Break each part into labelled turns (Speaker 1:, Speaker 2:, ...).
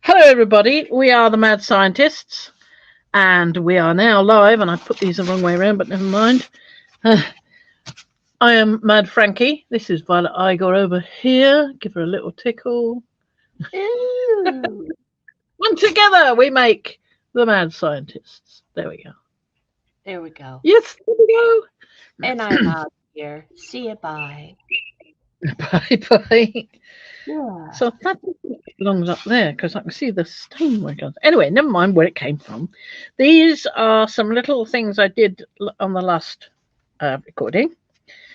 Speaker 1: Hello, everybody. We are the Mad Scientists, and we are now live. And I put these the wrong way around, but never mind. I am Mad Frankie. This is Violet Igor over here. Give her a little tickle.
Speaker 2: Ooh.
Speaker 1: And together we make the Mad Scientists. There we go.
Speaker 2: There we go.
Speaker 1: Yes, there we go.
Speaker 2: And I'm out here. See you, bye.
Speaker 1: Bye bye.
Speaker 2: Yeah.
Speaker 1: So that belongs up there because I can see the stain where it goes. Anyway, never mind where it came from. These are some little things I did on the last recording.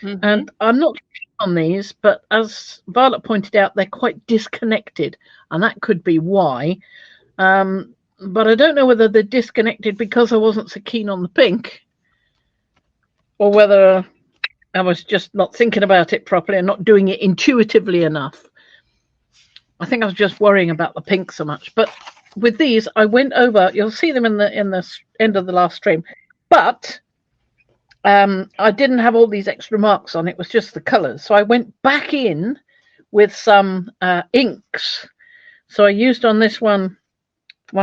Speaker 1: And I'm not on these, but as Violet pointed out, they're quite disconnected, and that could be why. But I don't know whether they're disconnected because I wasn't so keen on the pink, or whether I was just not thinking about it properly and not doing it intuitively enough. I think I was just worrying about the pink so much. But with these, I went over. You'll see them in the end of the last stream, but I didn't have all these extra marks on. It was just the colours. So I went back in with some inks. So I used on this one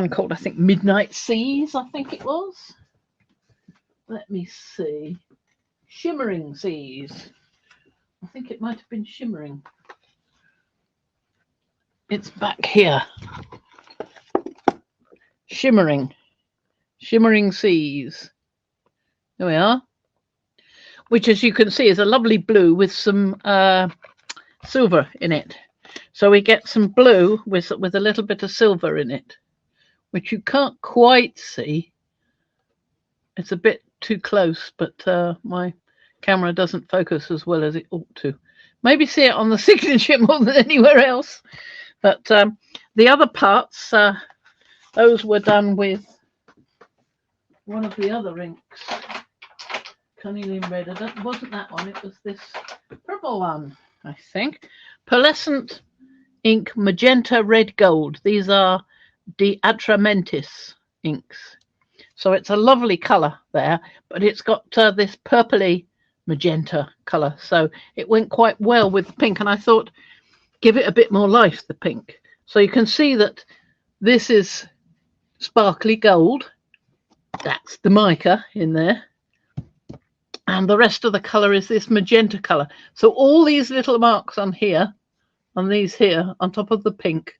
Speaker 1: called, I think, Midnight Seas, I think it was. Let me see. Shimmering Seas. I think it might have been Shimmering. It's back here. Shimmering Seas. There we are. Which, as you can see, is a lovely blue with some silver in it. So we get some blue with a little bit of silver in it, which you can't quite see. It's a bit too close, but my camera doesn't focus as well as it ought to. Maybe see it on the signature more than anywhere else. But the other parts, those were done with one of the other inks. Carnelian red. It wasn't that one. It was this purple one, I think. Pearlescent ink, magenta, red, gold. These are De Atramentis inks. So it's a lovely colour there, but it's got this purpley magenta colour. So it went quite well with the pink, and I thought, give it a bit more life, the pink. So you can see that this is sparkly gold. That's the mica in there. And the rest of the colour is this magenta colour. So all these little marks on here, on these here, on top of the pink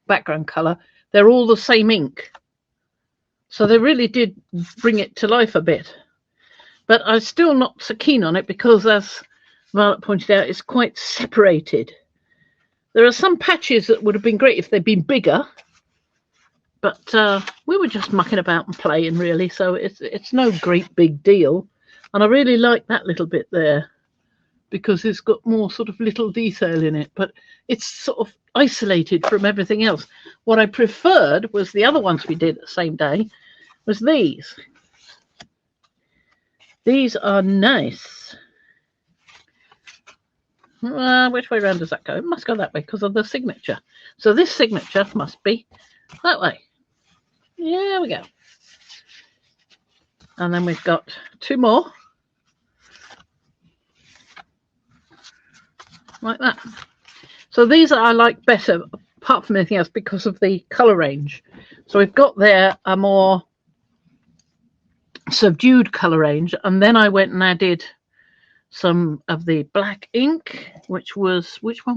Speaker 1: background colour, they're all the same ink. So they really did bring it to life a bit. But I'm still not so keen on it because, as Violet pointed out, it's quite separated. There are some patches that would have been great if they'd been bigger, but we were just mucking about and playing, really, so it's no great big deal. And I really like that little bit there because it's got more sort of little detail in it, but it's sort of isolated from everything else. What I preferred was the other ones we did the same day, was these. These are nice. Which way around does that go? It must go that way because of the signature. So this signature must be that way. There we go. And then we've got two more. Like that. So these I like better, apart from anything else, because of the colour range. So we've got there a more subdued colour range, and then I went and added some of the black ink, which one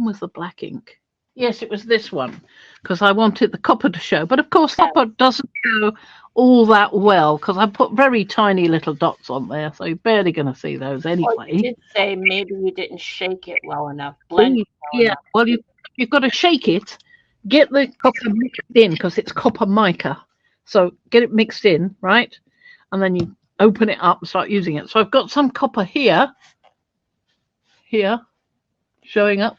Speaker 1: was the black ink? Yes, it was this one, because I wanted the copper to show. But of course, copper doesn't show all that well, because I put very tiny little dots on there, so you're barely going to see those anyway.
Speaker 2: Well, you did say maybe you didn't shake it well enough. Blend it well enough.
Speaker 1: Well, you've got to shake it, get the copper mixed in, because it's copper mica. So get it mixed in, right? And then you open it up and start using it. So I've got some copper here, showing up.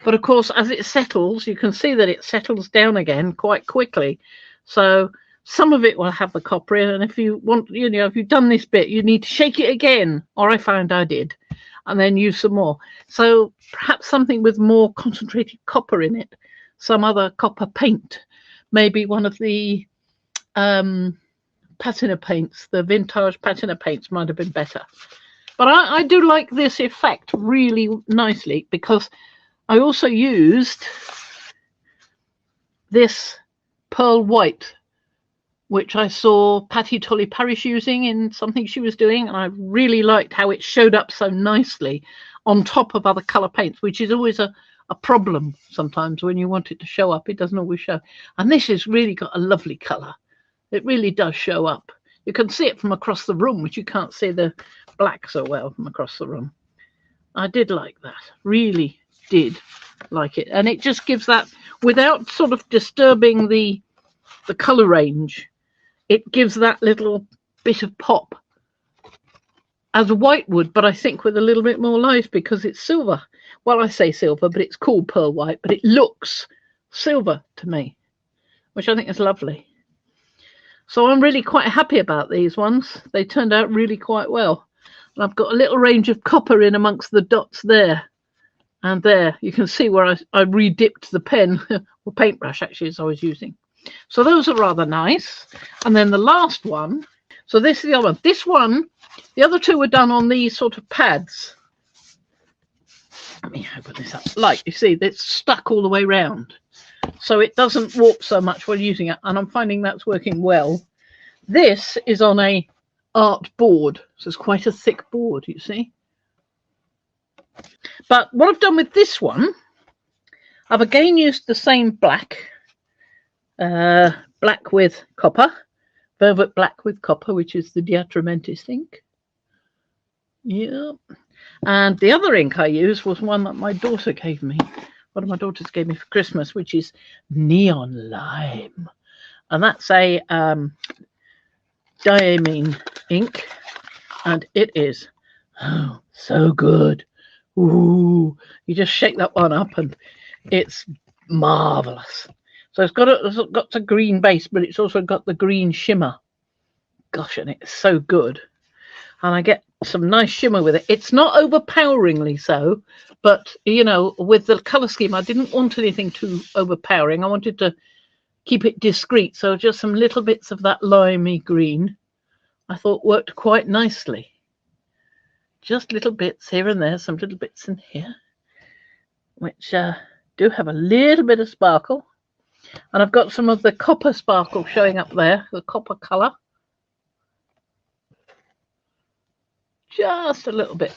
Speaker 1: But of course, as it settles, you can see that it settles down again quite quickly. So some of it will have the copper in, and if you want, if you've done this bit, you need to shake it again, or I found I did, and then use some more. So perhaps something with more concentrated copper in it, some other copper paint, maybe one of the patina paints, the vintage patina paints might have been better. But I do like this effect really nicely because I also used this pearl white, which I saw Patty Tully Parish using in something she was doing, and I really liked how it showed up so nicely on top of other colour paints, which is always a problem sometimes when you want it to show up. It doesn't always show. And this has really got a lovely colour. It really does show up. You can see it from across the room, which you can't see the black so well from across the room. I did like that. Really did like it. And it just gives that, without sort of disturbing the colour range, it gives that little bit of pop as a white would, but I think with a little bit more life because it's silver. Well, I say silver, but it's called pearl white, but it looks silver to me, which I think is lovely. So I'm really quite happy about these ones. They turned out really quite well. And I've got a little range of copper in amongst the dots there and there. You can see where I re-dipped the pen, or paintbrush actually, as I was using. So those are rather nice. And then the last one, so this is the other one. This one, the other two were done on these sort of pads. Let me open this up. Like you see, it's stuck all the way round, so it doesn't warp so much while using it, and I'm finding that's working well. This is on a art board, so it's quite a thick board, you see. But what I've done with this one, I've again used the same black, black with copper, velvet black with copper, which is the Diatramentis ink. Yeah. And the other ink I used was one that my daughter gave me. One of my daughters gave me for Christmas, which is Neon Lime. And that's a diamine ink. And it is so good. Ooh, you just shake that one up and it's marvelous. So it's got a green base, but it's also got the green shimmer. Gosh, and it's so good. And I get some nice shimmer with it. It's not overpoweringly so, but you know, with the color scheme, I didn't want anything too overpowering. I wanted to keep it discreet, so just some little bits of that limey green I thought worked quite nicely. Just little bits here and there, some little bits in here, which do have a little bit of sparkle. And I've got some of the copper sparkle showing up there, the copper color. Just a little bit.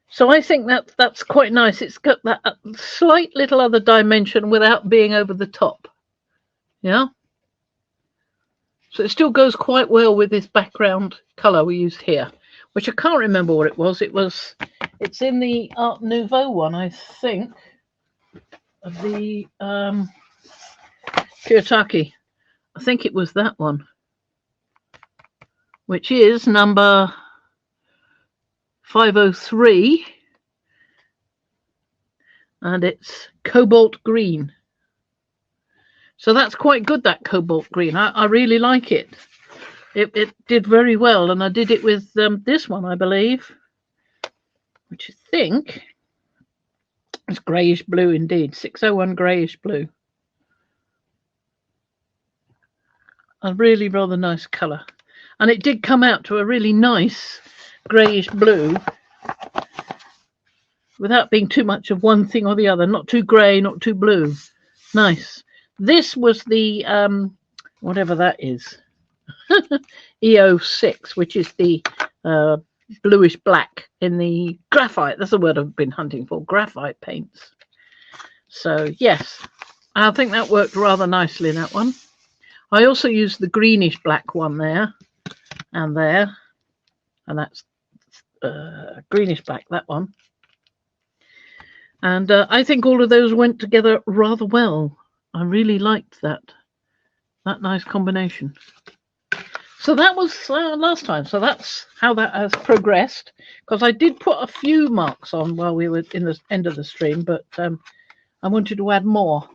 Speaker 1: So I think that's quite nice. It's got that slight little other dimension without being over the top. Yeah. So it still goes quite well with this background color we used here, which I can't remember what it was. It's in the Art Nouveau one, I think, of the Kiyotaki. I think it was that one, which is number 503, and it's cobalt green. So that's quite good, that cobalt green. I really like it. It did very well, and I did it with this one, I believe, which I think is greyish blue indeed, 601 greyish blue. A really rather nice colour. And it did come out to a really nice greyish blue without being too much of one thing or the other. Not too grey, not too blue. Nice. This was the, whatever that is, EO6, which is the bluish black in the graphite. That's the word I've been hunting for, graphite paints. So, yes, I think that worked rather nicely, that one. I also used the greenish black one there and there, and that's greenish black, that one. And I think all of those went together rather well. I really liked that nice combination. So that was last time. So that's how that has progressed, because I did put a few marks on while we were in the end of the stream, but I wanted to add more.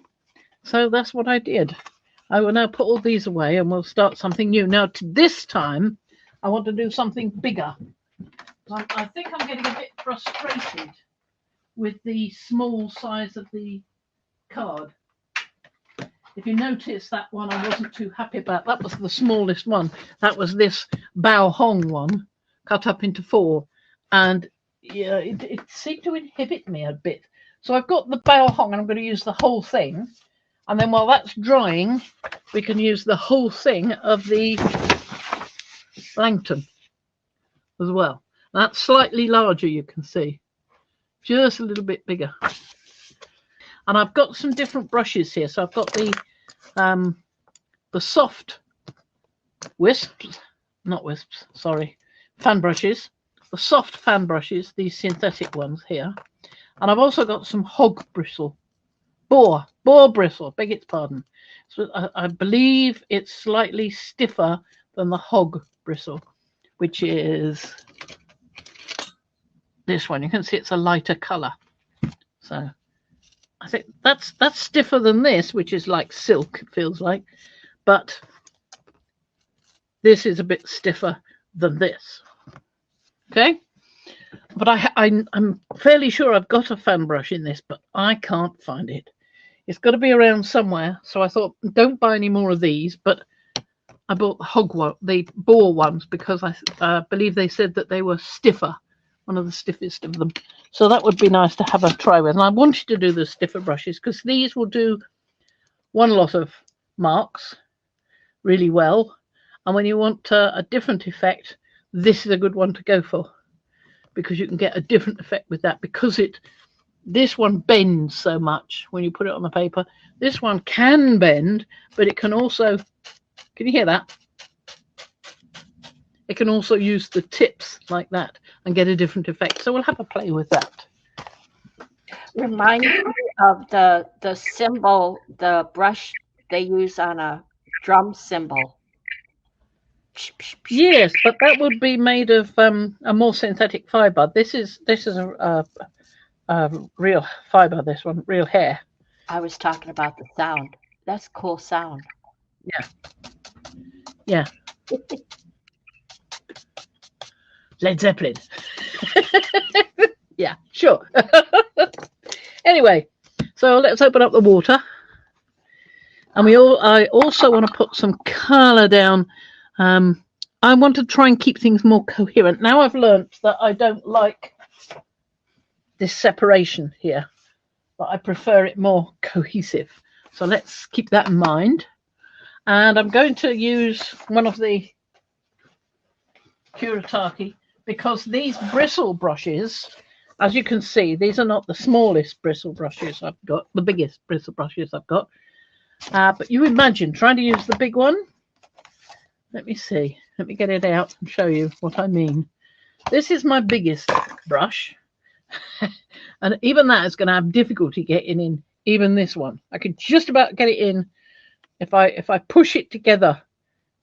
Speaker 1: So that's what I did. I will now put all these away and we'll start something new. Now, this time, I want to do something bigger. I think I'm getting a bit frustrated with the small size of the card. If you notice, that one I wasn't too happy about. That was the smallest one. That was this Bao Hong one, cut up into 4. And yeah, it seemed to inhibit me a bit So I've got the Bao Hong and I'm going to use the whole thing. And then while that's drying, we can use the whole thing of the Langton as well. That's slightly larger, you can see. Just a little bit bigger. And I've got some different brushes here. So I've got the soft wisps, not wisps, sorry, fan brushes. The soft fan brushes, these synthetic ones here. And I've also got some hog bristle. Boar bristle, beg its pardon. So I believe it's slightly stiffer than the hog bristle, which is this one. You can see it's a lighter color. So I think that's stiffer than this, which is like silk, it feels like. But this is a bit stiffer than this. Okay. But I'm fairly sure I've got a fan brush in this, but I can't find it. It's got to be around somewhere. So I thought, don't buy any more of these. But I bought the boar ones, because I believe they said that they were stiffer, one of the stiffest of them. So that would be nice to have a try with. And I wanted to do the stiffer brushes because these will do one lot of marks really well. And when you want a different effect, this is a good one to go for, because you can get a different effect with that, because this one bends so much when you put it on the paper. This one can bend, but it can also, can you hear that? It can also use the tips like that and get a different effect. So we'll have a play with that.
Speaker 2: Remind me of the cymbal, the brush they use on a drum cymbal.
Speaker 1: Yes, but that would be made of a more synthetic fiber. This is a real fiber. This one, real hair.
Speaker 2: I was talking about the sound. That's a cool sound.
Speaker 1: Yeah. Led Zeppelin. Yeah, sure. Anyway, so let's open up the water, and I also want to put some color down. I want to try and keep things more coherent. Now I've learnt that I don't like this separation here, but I prefer it more cohesive. So let's keep that in mind. And I'm going to use one of the Kuretake, because these bristle brushes, as you can see, these are not the smallest bristle brushes I've got, the biggest bristle brushes I've got. But you imagine trying to use the big one. Let me see. Let me get it out and show you what I mean. This is my biggest brush. And even that is going to have difficulty getting in, even this one. I could just about get it in if I push it together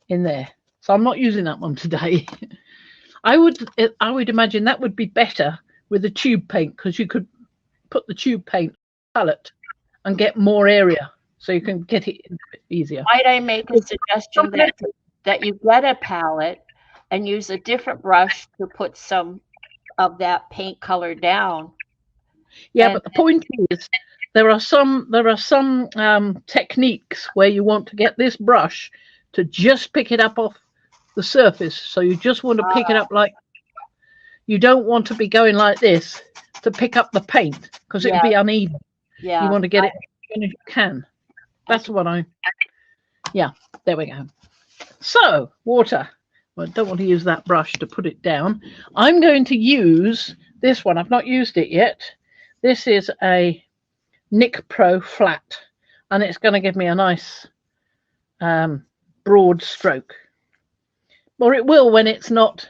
Speaker 1: in there. So I'm not using that one today. I would imagine that would be better with a tube paint, because you could put the tube paint palette and get more area, so you can get it in a bit easier.
Speaker 2: Might I make a suggestion that you get a palette and use a different brush to put some of that paint color down?
Speaker 1: Yeah, but the point is, there are some techniques where you want to get this brush to just pick it up off the surface. So you just want to pick it up like, you don't want to be going like this to pick up the paint, because it would be uneven. Yeah, you want to get it as soon as you can. That's what yeah, there we go. So water. Well, I don't want to use that brush to put it down. I'm going to use this one. I've not used it yet. This is a Nick Pro flat, and it's going to give me a nice broad stroke. Or it will when it's not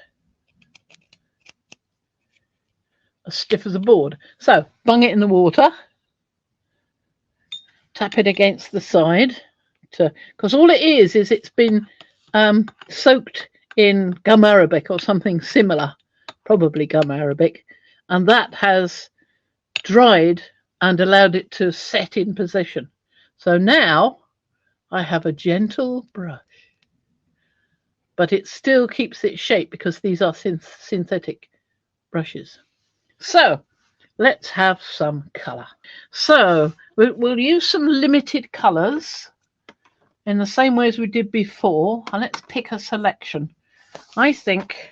Speaker 1: as stiff as a board. So bung it in the water, tap it against the side, because all it is it's been soaked in gum arabic or something similar, probably gum arabic, and that has dried and allowed it to set in position. So now I have a gentle brush, but it still keeps its shape because these are synthetic brushes. So let's have some color. So we'll use some limited colors in the same way as we did before, and let's pick a selection. I think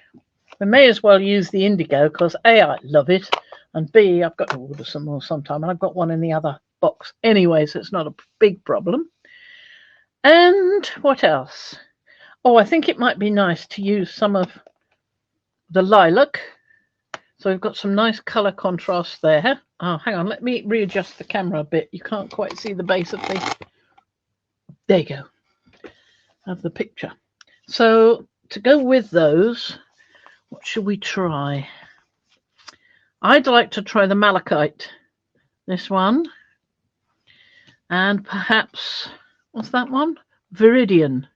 Speaker 1: we may as well use the indigo, because A, I love it, and B, I've got to order some more sometime, and I've got one in the other box anyway, so it's not a big problem. And what else? Oh, I think it might be nice to use some of the lilac. So we've got some nice colour contrast there. Oh, hang on, let me readjust the camera a bit. You can't quite see the base of the... There you go. Of the picture. So to go with those, what should we try? I'd like to try the malachite, this one, and perhaps, what's that one? Viridian.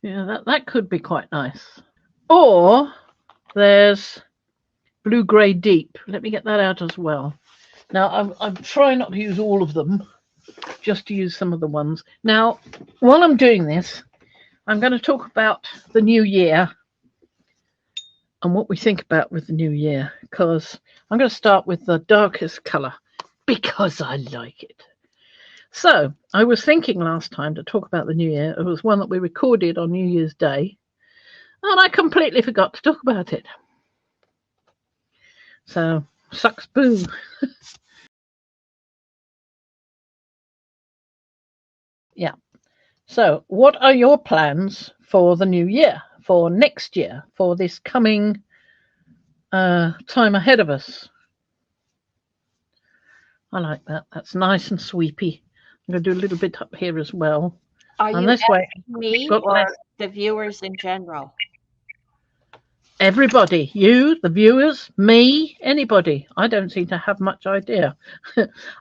Speaker 1: Yeah, that could be quite nice. Or there's blue grey deep. Let me get that out as well. Now I'm trying not to use all of them, just to use some of the ones. Now, while I'm doing this, I'm going to talk about the new year and what we think about with the new year, because I'm going to start with the darkest colour because I like it. So I was thinking last time to talk about the new year. It was one that we recorded on New Year's Day, and I completely forgot to talk about it. So sucks boo. Yeah. So what are your plans for the new year, for next year, for this coming time ahead of us? I like that. That's nice and sweepy. I'm going to do a little bit up here as well.
Speaker 2: Are you
Speaker 1: this way,
Speaker 2: me or the viewers in general?
Speaker 1: Everybody, you, the viewers, me, anybody. I don't seem to have much idea.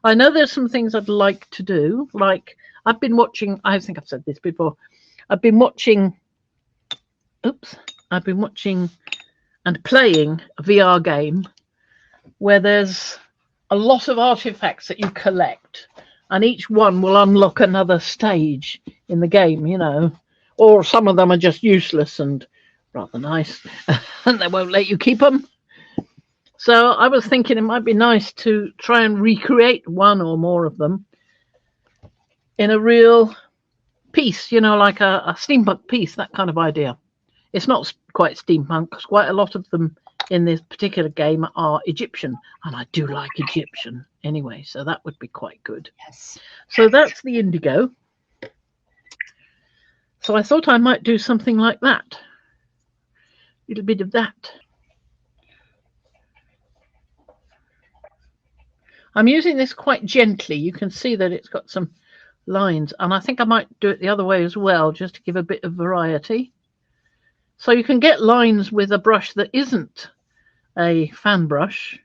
Speaker 1: I know there's some things I'd like to do, like I've been watching, I think I've said this before, I've been watching and playing a VR game where there's a lot of artifacts that you collect, and each one will unlock another stage in the game, you know, or some of them are just useless and rather nice and they won't let you keep them. So I was thinking it might be nice to try and recreate one or more of them in a real piece, you know, like a steampunk piece, that kind of idea. It's not quite steampunk, because quite a lot of them in this particular game are Egyptian, and I do like Egyptian anyway, so that would be quite good.
Speaker 2: Yes.
Speaker 1: So that's the indigo. So I thought I might do something like that. A little bit of that. I'm using this quite gently. You can see that it's got some lines, and I think I might do it the other way as well, just to give a bit of variety. So you can get lines with a brush that isn't a fan brush,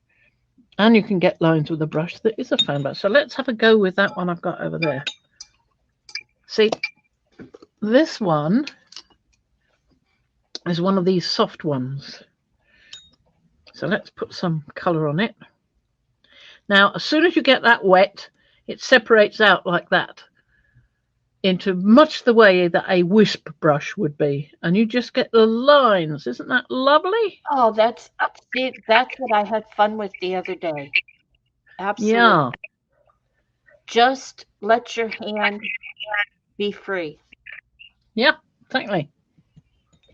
Speaker 1: and you can get lines with a brush that is a fan brush. So let's have a go with that one I've got over there. See, this one is one of these soft ones. So let's put some colour on it. Now, as soon as you get that wet, it separates out like that into much the way that a wisp brush would be, and you just get the lines. Isn't that lovely?
Speaker 2: Oh, that's what I had fun with the other day. Absolutely.
Speaker 1: Yeah.
Speaker 2: Just let your hand be free.
Speaker 1: Yeah, exactly.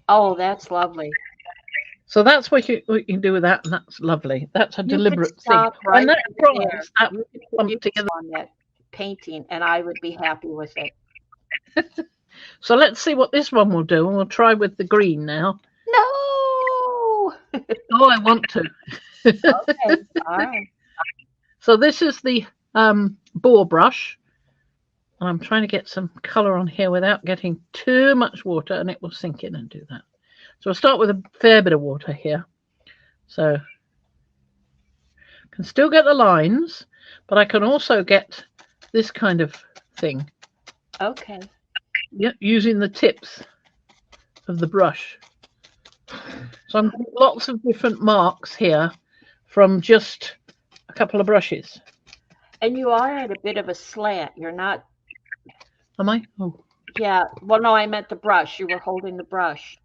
Speaker 2: Oh, that's lovely.
Speaker 1: So that's what you can do with that, and that's lovely. That's a deliberate thing.
Speaker 2: Right,
Speaker 1: and that
Speaker 2: there.
Speaker 1: that
Speaker 2: You could
Speaker 1: clump
Speaker 2: focus
Speaker 1: together
Speaker 2: on that painting, and I would be happy with it.
Speaker 1: So let's see what this one will do, and we'll try with the green now.
Speaker 2: No.
Speaker 1: Oh, I want to.
Speaker 2: Okay, all right.
Speaker 1: So this is the boar brush. I'm trying to get some colour on here without getting too much water, and it will sink in and do that. So I'll start with a fair bit of water here. So I can still get the lines, but I can also get this kind of thing.
Speaker 2: Okay.
Speaker 1: Yeah, using the tips of the brush. So I'm getting lots of different marks here from just a couple of brushes.
Speaker 2: And you are at a bit of a slant. You're not.
Speaker 1: Am I? Oh.
Speaker 2: Yeah. Well, no, I meant the brush. You were holding the brush.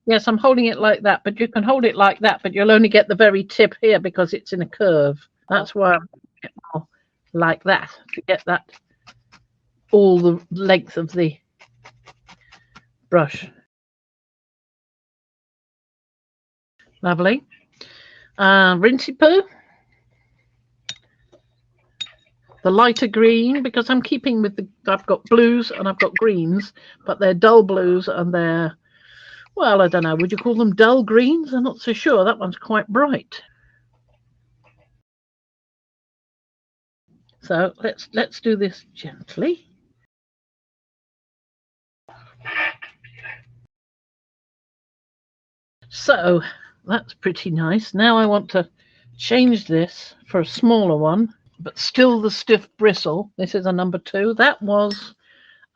Speaker 1: Yes, I'm holding it like that, but you can hold it like that, but you'll only get the very tip here because it's in a curve. That's why I'm more like that, to get that all the length of the brush. Lovely. Rinsey poo. the lighter green, because I'm keeping with I've got blues and I've got greens, but they're dull blues and they're, well, I don't know, would you call them dull greens? I'm not so sure. That one's quite bright. So let's do this gently. So that's pretty nice. Now I want to change this for a smaller one, but still the stiff bristle. This is a number 2. That was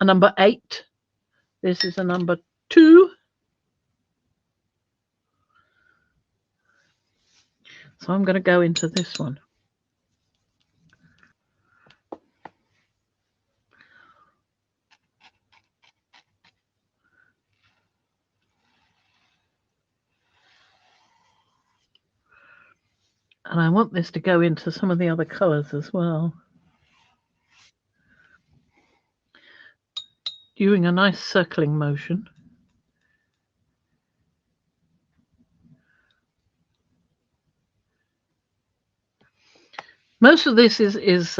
Speaker 1: a number 8. This is a number 2. So I'm going to go into this one. And I want this to go into some of the other colours as well. Doing a nice circling motion. Most of this is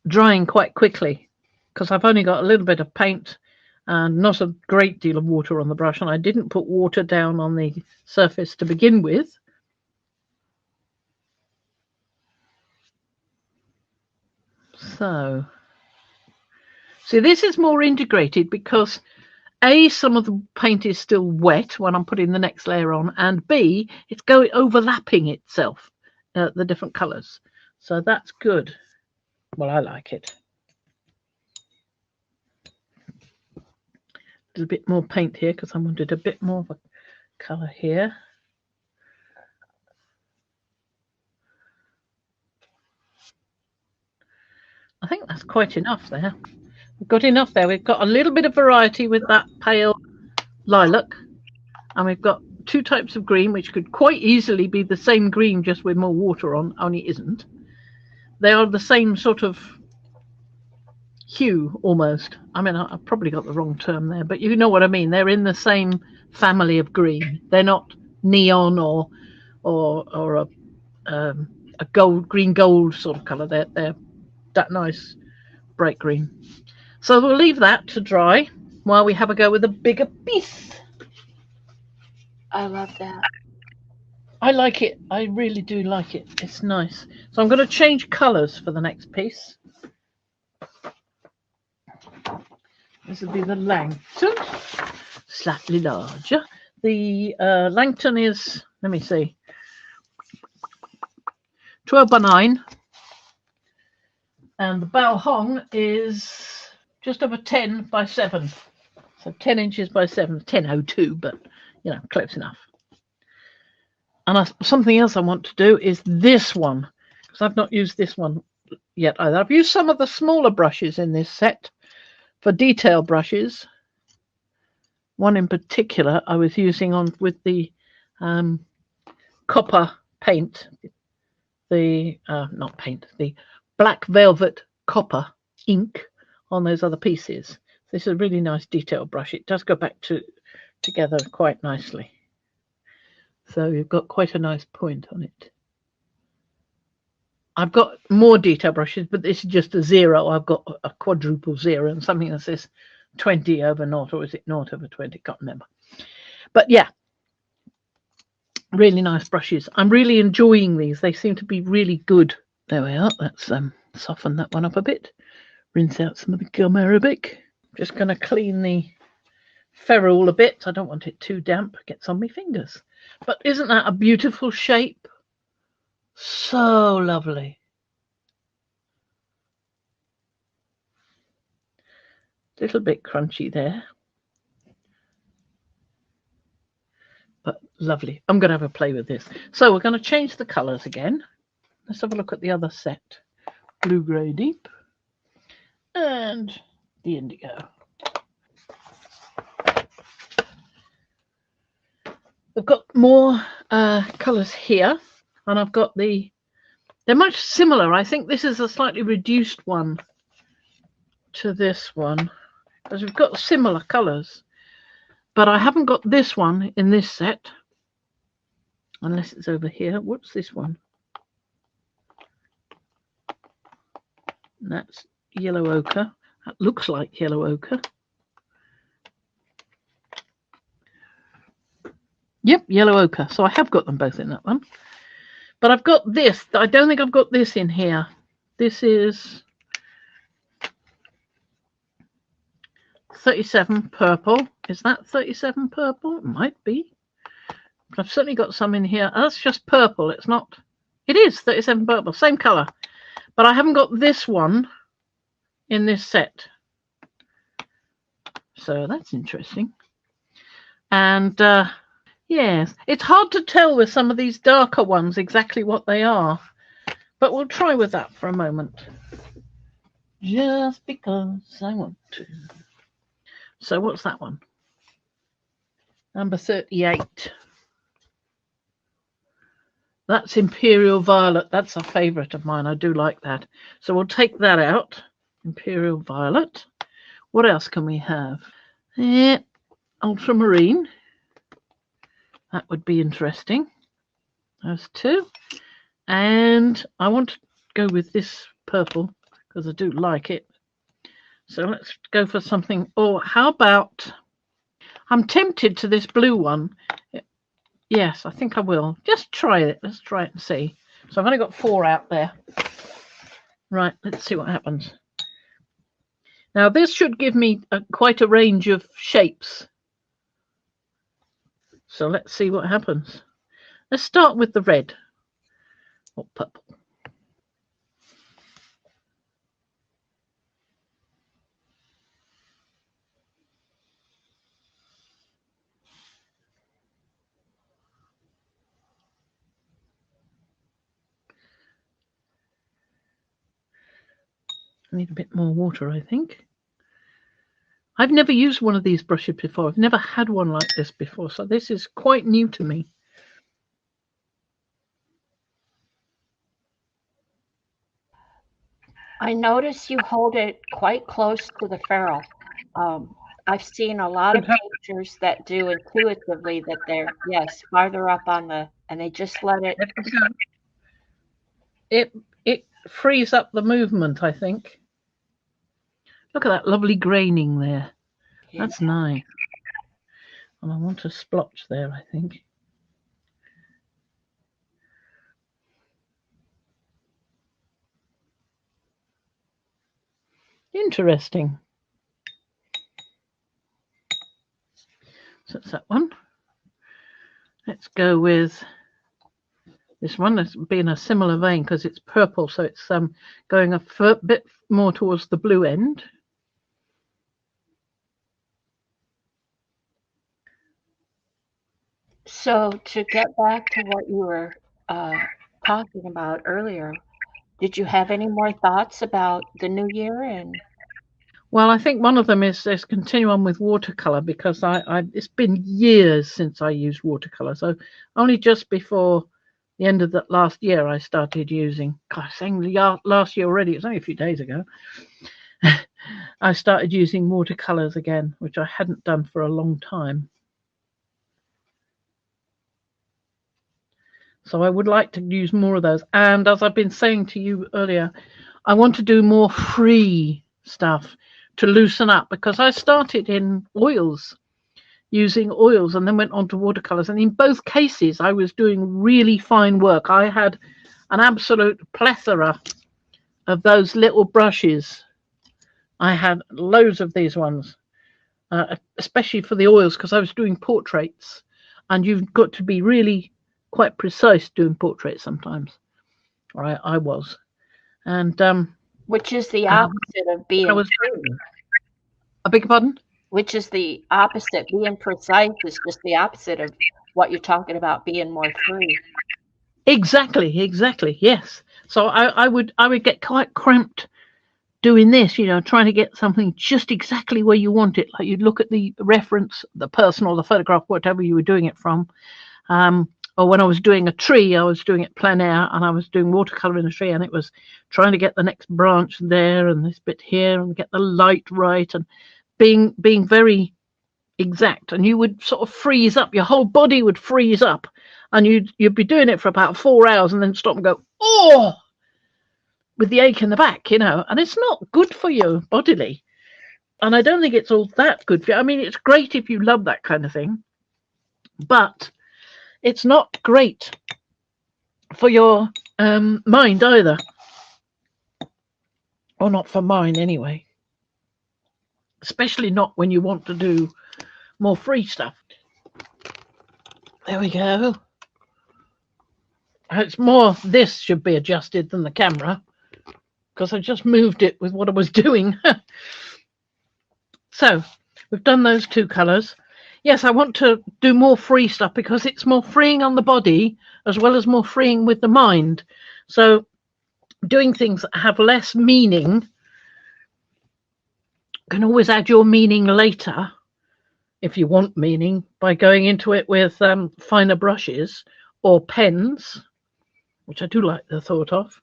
Speaker 1: drying quite quickly because I've only got a little bit of paint and not a great deal of water on the brush, and I didn't put water down on the surface to begin with. So, see, this is more integrated because A, some of the paint is still wet when I'm putting the next layer on, and B, it's overlapping itself, the different colours. So that's good. Well, I like it. A little bit more paint here because I wanted a bit more of a colour here. I think that's quite enough there. We've got enough there. We've got a little bit of variety with that pale lilac, and we've got 2 types of green, which could quite easily be the same green just with more water on, only isn't. They are the same sort of hue almost. I mean, I've probably got the wrong term there, but you know what I mean. They're in the same family of green. They're not neon or a green gold sort of color. They're that nice bright green. So we'll leave that to dry while we have a go with a bigger piece.
Speaker 2: I love that.
Speaker 1: I like it. I really do like it. It's nice. So I'm going to change colours for the next piece. This will be the Langton, slightly larger. The Langton is, let me see, 12 by 9. And the Bao Hong is just over 10 by 7. So 10 inches by 7, 10.02, but, you know, close enough. And something else I want to do is this one, because I've not used this one yet either. I've used some of the smaller brushes in this set for detail brushes. One in particular I was using with the copper paint, the black velvet copper ink on those other pieces. This is a really nice detail brush. It does go back together quite nicely. So you've got quite a nice point on it. I've got more detail brushes, but this is just a 0. I've got a quadruple 0 and something that says 20 over 0, or is it 0 over 20? Can't remember. But yeah, really nice brushes. I'm really enjoying these. They seem to be really good. There we are. Let's soften that one up a bit. Rinse out some of the gum arabic. Just going to clean the ferrule a bit. I don't want it too damp. It gets on my fingers. But isn't that a beautiful shape? So lovely. Little bit crunchy there. But lovely. I'm going to have a play with this. So we're going to change the colours again. Let's have a look at the other set. Blue, grey, deep. And the indigo. We've got more colours here, and I've got they're much similar. I think this is a slightly reduced one to this one, because we've got similar colours, but I haven't got this one in this set, unless it's over here. What's this one? And that's yellow ochre. That looks like yellow ochre. Yep, yellow ochre. So I have got them both in that one. But I've got this. I don't think I've got this in here. This is 37 purple. Is that 37 purple? It might be. But I've certainly got some in here. Oh, that's just purple. It's not. It is 37 purple. Same colour. But I haven't got this one in this set. So that's interesting. And yes, it's hard to tell with some of these darker ones exactly what they are. But we'll try with that for a moment. Just because I want to. So what's that one? Number 38. That's Imperial Violet. That's a favourite of mine. I do like that. So we'll take that out. Imperial Violet. What else can we have? Ultramarine. That would be interesting. Those two. And I want to go with this purple because I do like it. So let's go for something. Or how about, I'm tempted to this blue one. Yes, I think I will. Just try it. Let's try it and see. So I've only got 4 out there. Right, let's see what happens. Now this should give me quite a range of shapes. So let's see what happens. Let's start with the red or purple. I need a bit more water, I think. I've never used one of these brushes before. I've never had one like this before, so this is quite new to me.
Speaker 2: I notice you hold it quite close to the ferrule. I've seen a lot of pictures that do intuitively that they're, yes, farther up on the, and they just let it.
Speaker 1: It frees up the movement, I think. Look at that lovely graining there. Yeah. That's nice. And I want a splotch there, I think. Interesting. So that's that one. Let's go with this one. That's being a similar vein because it's purple, so it's going a bit more towards the blue end.
Speaker 2: So to get back to what you were talking about earlier, did you have any more thoughts about the new year? And
Speaker 1: well, I think one of them is continue on with watercolor because it's been years since I used watercolor. So only just before the end of the last year I started using. God, saying last year already. It's only a few days ago. I started using watercolors again, which I hadn't done for a long time. So I would like to use more of those. And as I've been saying to you earlier, I want to do more free stuff to loosen up because I started in oils, using oils, and then went on to watercolors. And in both cases, I was doing really fine work. I had an absolute plethora of those little brushes. I had loads of these ones, especially for the oils because I was doing portraits. And you've got to be really quite precise doing portraits sometimes. I was. And
Speaker 2: which is the opposite of being free.
Speaker 1: I beg your pardon?
Speaker 2: Which is the opposite. Being precise is just the opposite of what you're talking about, being more free.
Speaker 1: Exactly, yes. So I would get quite cramped doing this, trying to get something just exactly where you want it. Like you'd look at the reference, the person or the photograph, whatever you were doing it from. Or when I was doing a tree, I was doing it plein air and I was doing watercolor in a tree and it was trying to get the next branch there and this bit here and get the light right and being very exact. And you would sort of freeze up, your whole body would freeze up and you'd be doing it for about 4 hours and then stop and go, oh! with the ache in the back, and it's not good for you bodily. And I don't think it's all that good for you. I mean, it's great if you love that kind of thing, but it's not great for your mind either. Or not for mine anyway. Especially not when you want to do more free stuff. There we go. It's more, this should be adjusted than the camera, because I just moved it with what I was doing. So we've done those two colours. Yes, I want to do more free stuff because it's more freeing on the body as well as more freeing with the mind. So doing things that have less meaning, can always add your meaning later if you want meaning by going into it with finer brushes or pens, which I do like the thought of.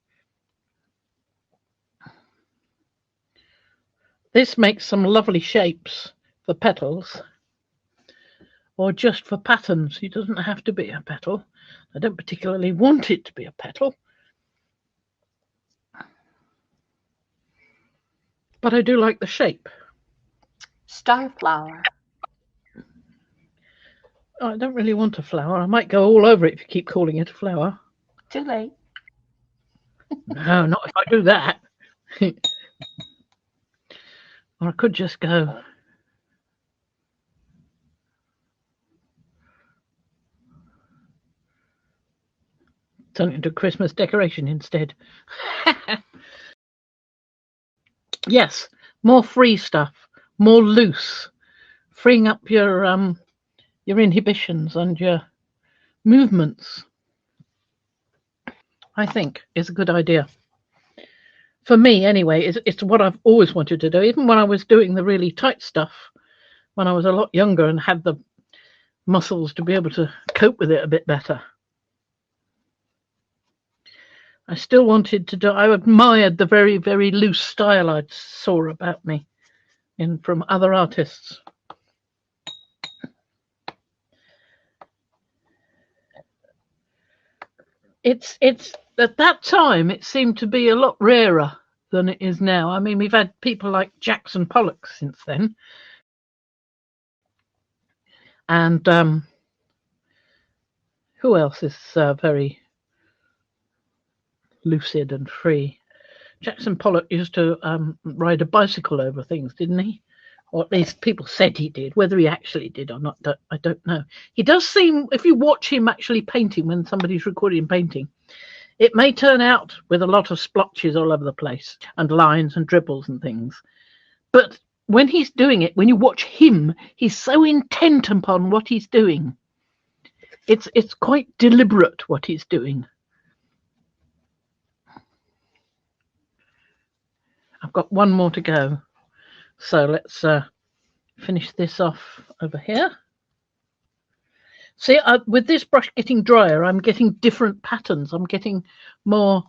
Speaker 1: This makes some lovely shapes for petals or just for patterns. It doesn't have to be a petal. I don't particularly want it to be a petal, but I do like the shape.
Speaker 2: Starflower.
Speaker 1: Oh, I don't really want a flower. I might go all over it if you keep calling it a flower.
Speaker 2: Too late.
Speaker 1: No, not if I do that. Or I could just go. Turn it into a Christmas decoration instead. Yes, more free stuff, more loose, freeing up your inhibitions and your movements, I think is a good idea. For me, anyway, it's what I've always wanted to do. Even when I was doing the really tight stuff, when I was a lot younger and had the muscles to be able to cope with it a bit better. I still wanted to do, I admired the very, very loose style I saw about me from other artists. It's at that time it seemed to be a lot rarer than it is now. I mean, we've had people like Jackson Pollock since then, and who else is very lucid and free? Jackson Pollock used to ride a bicycle over things, didn't he? Or at least people said he did. Whether he actually did or not, I don't know. He does seem, if you watch him actually painting when somebody's recording him painting, it may turn out with a lot of splotches all over the place and lines and dribbles and things. But when he's doing it, when you watch him, he's so intent upon what he's doing. It's quite deliberate what he's doing. I've got one more to go. So let's finish this off over here. See, with this brush getting drier, I'm getting different patterns. I'm getting more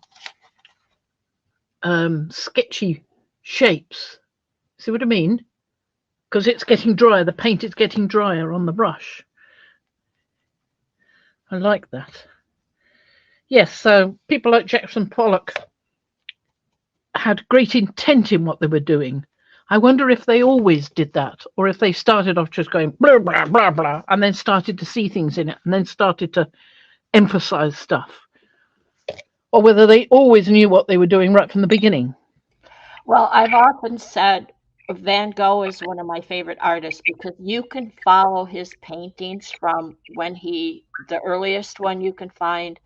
Speaker 1: sketchy shapes. See what I mean? Because it's getting drier. The paint is getting drier on the brush. I like that. Yes, so people like Jackson Pollock had great intent in what they were doing. I wonder if they always did that, or if they started off just going blah, blah, blah, blah, and then started to see things in it, and then started to emphasize stuff. Or whether they always knew what they were doing right from the beginning.
Speaker 2: Well, I've often said Van Gogh is one of my favorite artists because you can follow his paintings from when the earliest one you can find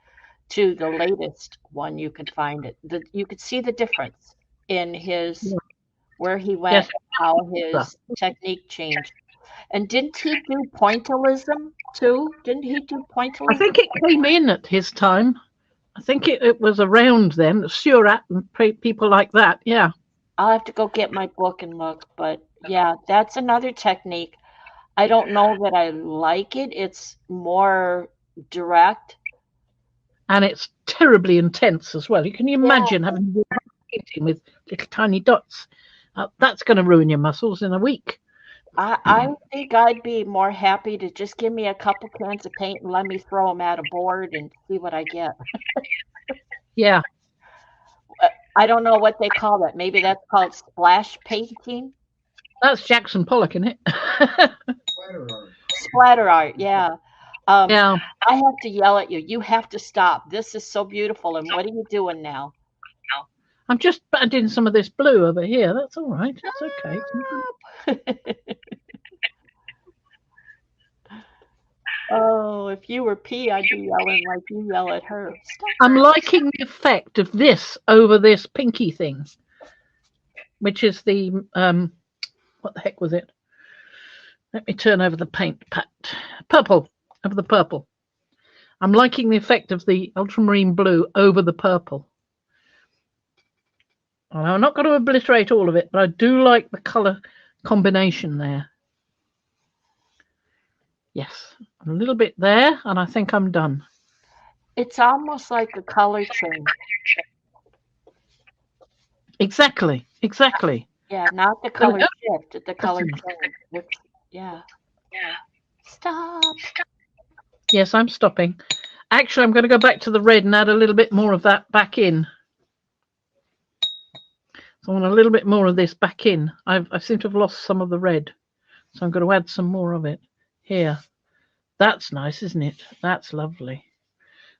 Speaker 2: to the latest one you can find it. You could see the difference in his where he went, yes, how his technique changed. And didn't he do pointillism too? Didn't he do pointillism?
Speaker 1: I think it came in at his time. I think it was around then, Seurat and people like that, yeah.
Speaker 2: I'll have to go get my book and look, but yeah, that's another technique. I don't know that I like it. It's more direct.
Speaker 1: And it's terribly intense as well. Can you imagine having a painting with little tiny dots? That's going to ruin your muscles in a week.
Speaker 2: I think I'd be more happy to just give me a couple cans of paint and let me throw them at a board and see what I get.
Speaker 1: Yeah.
Speaker 2: I don't know what they call that. Maybe that's called splash painting.
Speaker 1: That's Jackson Pollock, isn't it?
Speaker 2: Splatter art, yeah.
Speaker 1: Yeah.
Speaker 2: I have to yell at you. You have to stop. This is so beautiful. And what are you doing now?
Speaker 1: I'm just adding some of this blue over here. That's all right. That's okay.
Speaker 2: Oh, if you were P, I'd be yelling like you yell at her. Stop.
Speaker 1: I'm liking the effect of this over this pinky thing, which is the, what the heck was it? Let me turn over the paint pat. Purple, over the purple. I'm liking the effect of the ultramarine blue over the purple. And I'm not going to obliterate all of it, but I do like the colour combination there. Yes, a little bit there, and I think I'm done.
Speaker 2: It's almost like a color change.
Speaker 1: Exactly.
Speaker 2: Yeah, not the color shift, the color change. Yeah. Stop.
Speaker 1: Yes, I'm stopping. Actually, I'm going to go back to the red and add a little bit more of that back in. So I want a little bit more of this back in. I seem to have lost some of the red, so I'm going to add some more of it here. That's nice, isn't it? That's lovely.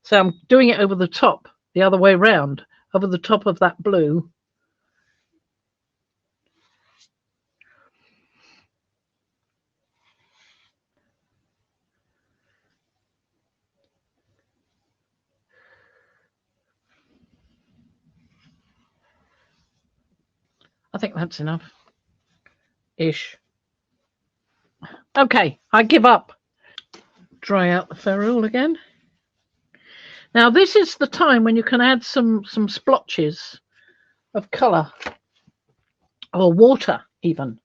Speaker 1: So I'm doing it over the top, the other way round, over the top of that blue. I think that's enough-ish. Okay, I give up. Dry out the ferrule again. Now this is the time when you can add some splotches of colour or water even.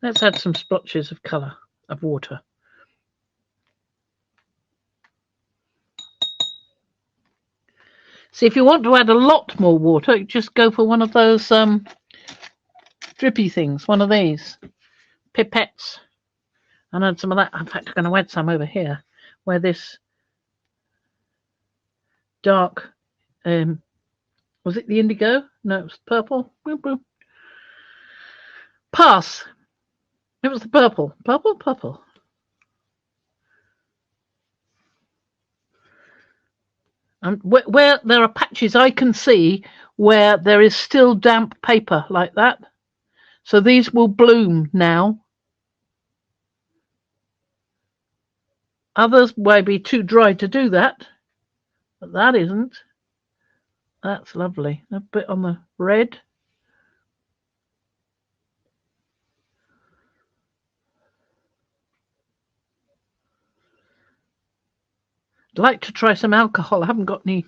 Speaker 1: Let's add some splotches of colour of water. See, if you want to add a lot more water, just go for one of those drippy things, one of these pipettes, and add some of that. In fact, I'm going to add some over here where this dark, was it the indigo? No, it was purple. Pass. It was the purple. Purple. And where there are patches I can see where there is still damp paper like that. So these will bloom now. Others may be too dry to do that, but that isn't. That's lovely. A bit on the red. I'd like to try some alcohol. I haven't got any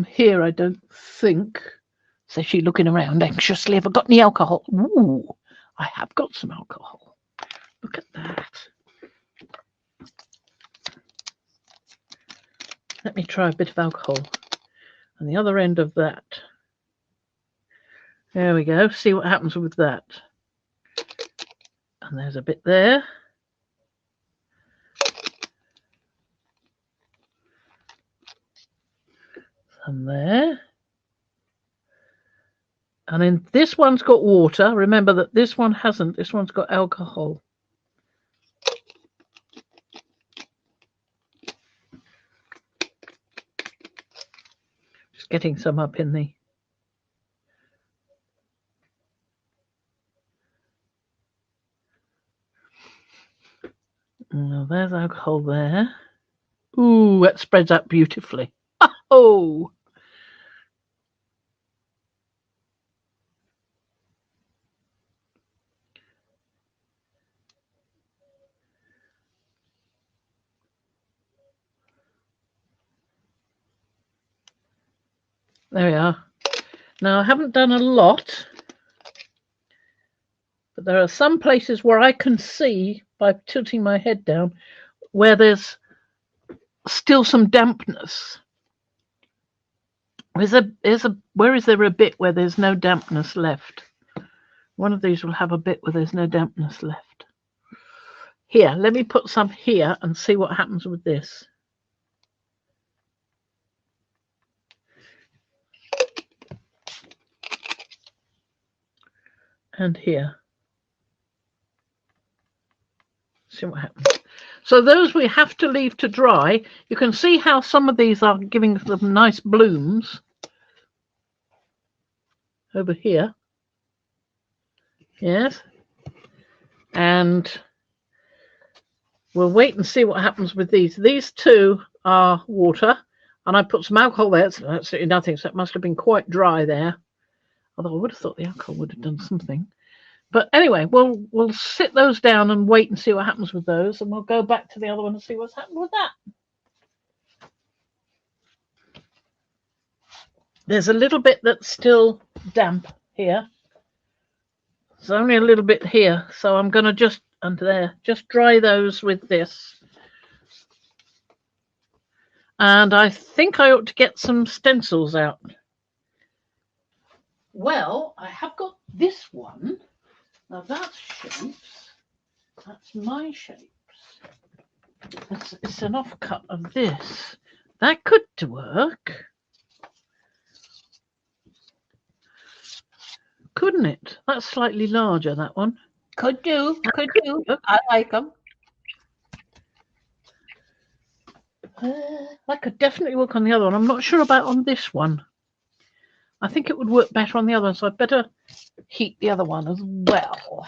Speaker 1: here, I don't think. Says she looking around anxiously. Have I got any alcohol? Ooh, I have got some alcohol. Look at that. Let me try a bit of alcohol on the other end of that. There we go. See what happens with that. And there's a bit there. Some there. And then this one's got water. Remember that this one hasn't. This one's got alcohol. Just getting some up in the... Well, there's alcohol there. Ooh, that spreads out beautifully. Oh! There we are. Now, I haven't done a lot, but there are some places where I can see, by tilting my head down, where there's still some dampness. Where is there a bit where there's no dampness left? One of these will have a bit where there's no dampness left. Here, let me put some here and see what happens with this. And here. See what happens. So those we have to leave to dry. You can see how some of these are giving them nice blooms. Over here. Yes. And we'll wait and see what happens with these. These two are water. And I put some alcohol there. It's absolutely nothing. So it must have been quite dry there. Although I would have thought the alcohol would have done something. But anyway, we'll sit those down and wait and see what happens with those, and we'll go back to the other one and see what's happened with that. There's a little bit that's still damp here. There's only a little bit here, so I'm going to just dry those with this. And I think I ought to get some stencils out. Well, I have got this one. Now that's shapes. That's my shapes. It's an offcut of this. That could work. Couldn't it? That's slightly larger, that one.
Speaker 2: Could do. I like them.
Speaker 1: That could definitely work on the other one. I'm not sure about on this one. I think it would work better on the other one, so I'd better heat the other one as well.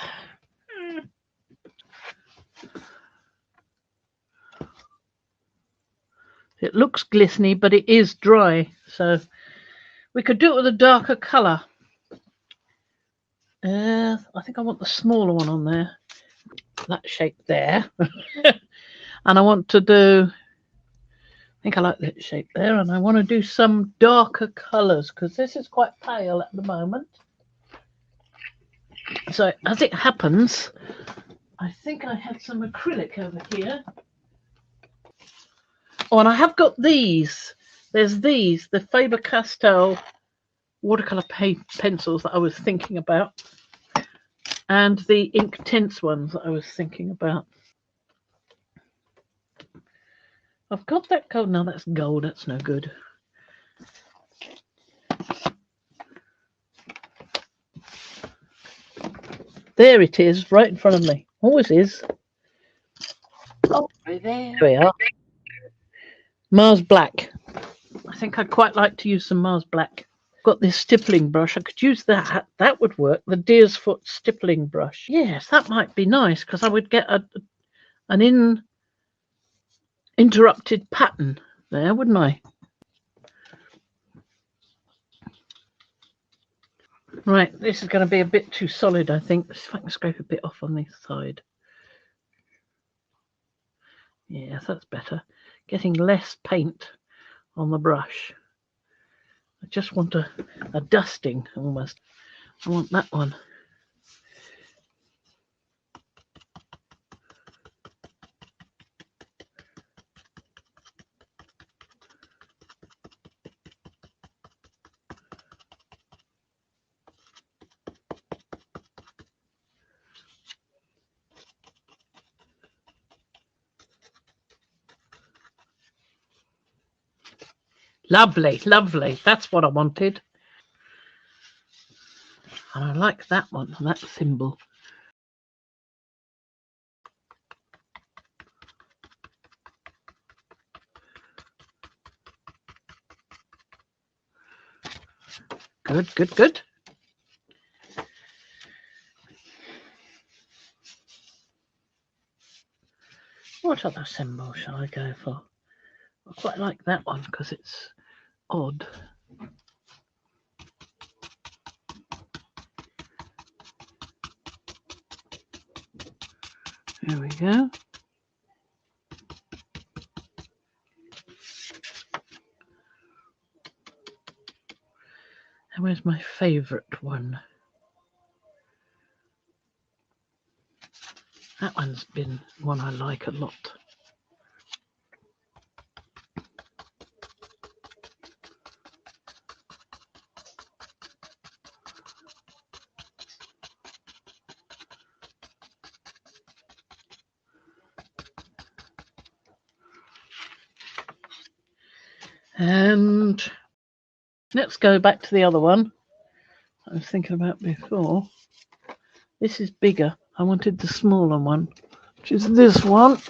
Speaker 1: It looks glistening, but it is dry, so we could do it with a darker colour. I think I want the smaller one on there, that shape there. And I want to do, I think I like that shape there, and I want to do some darker colours because this is quite pale at the moment. So as it happens, I think I had some acrylic over here. Oh, and I have got these. There's these, the Faber-Castell watercolour pencils that I was thinking about, and the Inktense ones that I was thinking about. I've got that gold. No, that's gold. That's no good. There it is, right in front of me. Always is.
Speaker 2: Oh, there.
Speaker 1: There we are. Mars Black. I think I'd quite like to use some Mars Black. Got this stippling brush. I could use that. That would work. The deer's foot stippling brush. Yes, that might be nice because I would get an interrupted pattern there, wouldn't I? Right, this is going to be a bit too solid, I think. Let's see if I can scrape a bit off on this side. Yes, that's better. Getting less paint on the brush. I just want a dusting almost. I want that one. Lovely, lovely. That's what I wanted. And I like that one, that symbol. Good, good, good. What other symbol shall I go for? I quite like that one because it's odd. There we go. And where's my favourite one? That one's been one I like a lot. And let's go back to the other one I was thinking about before. This is bigger. I wanted the smaller one, which is this one.